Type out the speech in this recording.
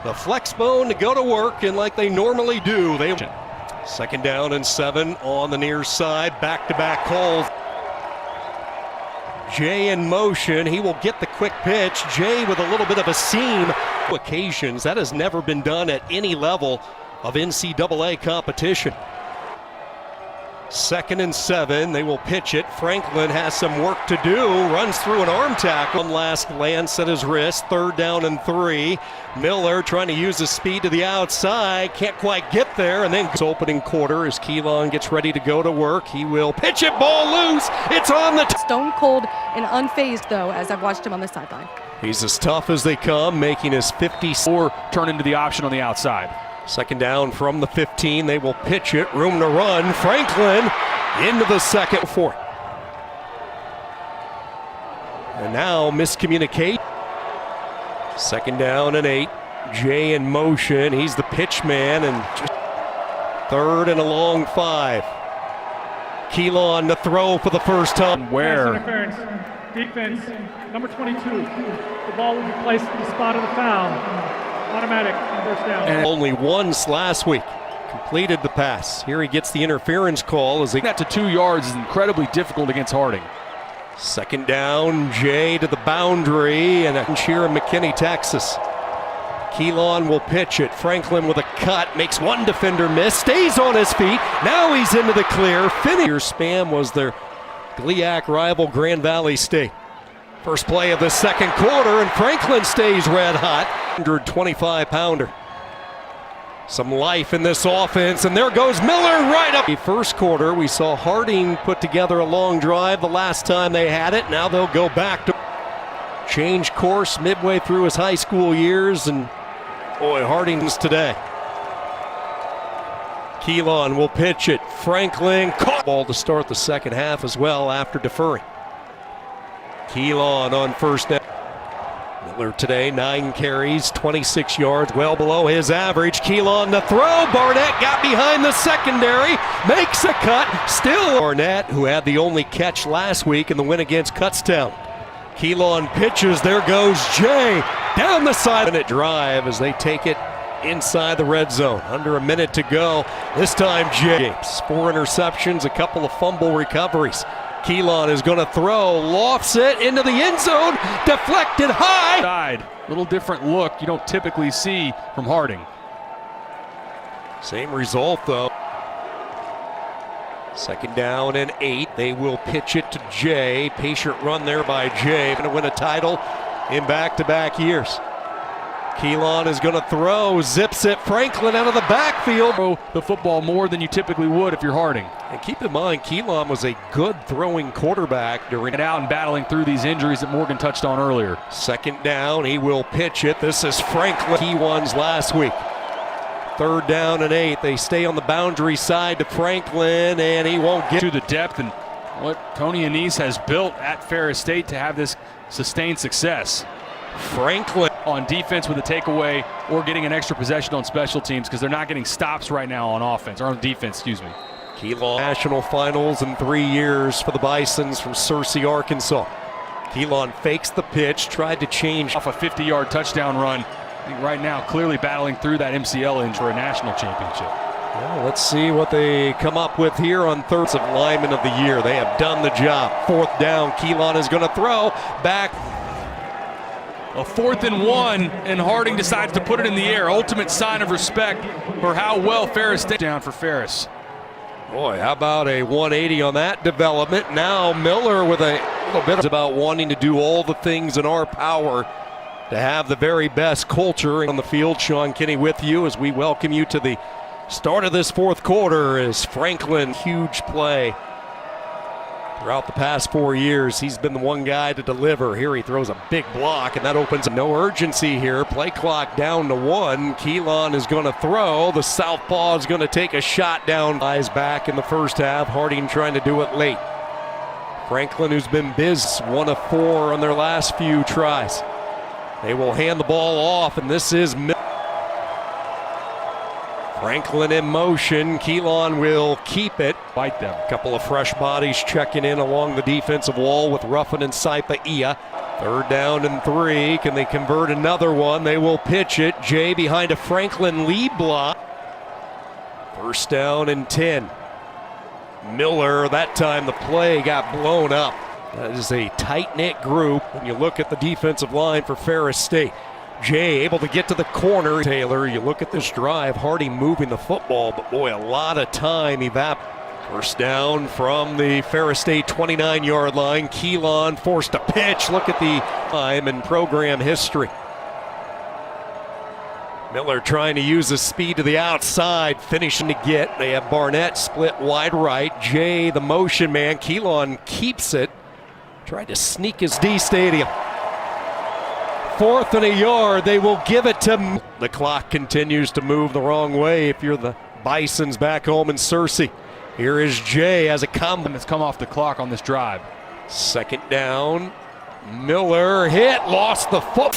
the flex bone to go to work, and like they normally do, they second down and 7 on the near side. Back-to-back calls. Jay in motion. He will get the quick pitch. Jay with a little bit of a seam. Occasions that has never been done at any level of NCAA competition. Second and 7, they will pitch it. Franklin has some work to do, runs through an arm tackle. One last lance at his wrist. Third down and 3. Miller trying to use his speed to the outside, can't quite get there, and then it's opening quarter as Keelan gets ready to go to work. He will pitch it, ball loose. It's on the stone cold and unfazed though, as I've watched him on the sideline. He's as tough as they come, making his 54 turn into the option on the outside. Second down from the 15. They will pitch it. Room to run. Franklin into the second four. And now miscommunicate. Second down and 8. Jay in motion. He's the pitch man. And just third and a long 5. Keelan to throw for the first time. Where? Interference. Defense. Number 22. The ball will be placed in the spot of the foul. Automatic first down. And only once last week completed the pass. Here he gets the interference call as he got to 2 yards is incredibly difficult against Harding. Second down, Jay to the boundary, and here in McKinney, Texas. Keelan will pitch it. Franklin with a cut, makes one defender miss, stays on his feet. Now he's into the clear. Finish. Spam was their GLIAC rival Grand Valley State. First play of the second quarter, and Franklin stays red hot. 125-pounder. Some life in this offense, and there goes Miller right up. The first quarter, we saw Harding put together a long drive the last time they had it. Now they'll go back to change course midway through his high school years, and boy, Harding's today. Keelan will pitch it. Franklin caught ball to start the second half as well after deferring. Keelan on first down. Miller today, 9 carries, 26 yards, well below his average. Keelan to throw. Barnett got behind the secondary, makes a cut. Still Barnett, who had the only catch last week in the win against Kutztown. Keelan pitches. There goes Jay down the side. Minute drive as they take it inside the red zone. Under a minute to go. This time Jay. 4 interceptions, a couple of fumble recoveries. Keelan is going to throw, lofts it into the end zone, deflected high. Side. Little different look you don't typically see from Harding. Same result though. Second down and 8. They will pitch it to Jay. Patient run there by Jay. Going to win a title in back-to-back years. Keelan is going to throw, zips it. Franklin out of the backfield. Throw the football more than you typically would if you're Harding. And keep in mind, Keelan was a good throwing quarterback during it out and battling through these injuries that Morgan touched on earlier. Second down, he will pitch it. This is Franklin. Key ones last week. Third down and 8. They stay on the boundary side to Franklin, and he won't get to the depth and what Tony Anise has built at Ferris State to have this sustained success. Franklin on defense with a takeaway or getting an extra possession on special teams because they're not getting stops right now on offense, or on defense, excuse me. Keelan national finals in 3 years for the Bisons from Searcy, Arkansas. Keelan fakes the pitch, tried to change off a 50-yard touchdown run. I think right now clearly battling through that MCL injury for a national championship. Well, let's see what they come up with here on third of lineman of the year. They have done the job. Fourth down, Keelan is going to throw back. A 4th and 1, and Harding decides to put it in the air. Ultimate sign of respect for how well Ferris State down for Ferris. Boy, how about a 180 on that development. Now Miller with a little bit about wanting to do all the things in our power to have the very best culture on the field. Sean Kinney with you as we welcome you to the start of this fourth quarter as Franklin, huge play. Throughout the past 4 years, he's been the one guy to deliver. Here he throws a big block, and that opens up no urgency here. Play clock down to 1. Keelan is going to throw. The southpaw is going to take a shot down. Eyes back in the first half. Harding trying to do it late. Franklin, who's been busy, 1 of 4 on their last few tries. They will hand the ball off, and this is Franklin in motion. Keelan will keep it. Fight them. A couple of fresh bodies checking in along the defensive wall with Ruffin and Saipa Ia. Third down and 3. Can they convert another one? They will pitch it. Jay behind a Franklin Lee block. First down and 10. Miller, that time the play got blown up. That is a tight-knit group when you look at the defensive line for Ferris State. Jay able to get to the corner. Taylor, you look at this drive, Hardy moving the football, but boy, a lot of time evaporated. First down from the Ferris State 29-yard line. Keelan forced a pitch. Look at the time in program history. Miller trying to use his speed to the outside, finishing to get. They have Barnett split wide right. Jay, the motion man. Keelan keeps it. Tried to sneak his D Stadium. 4th and a yard. They will give it to. The clock continues to move the wrong way if you're the Bisons back home in Searcy. Here is Jay as a combo. It's come off the clock on this drive. Second down. Miller hit, lost the foot.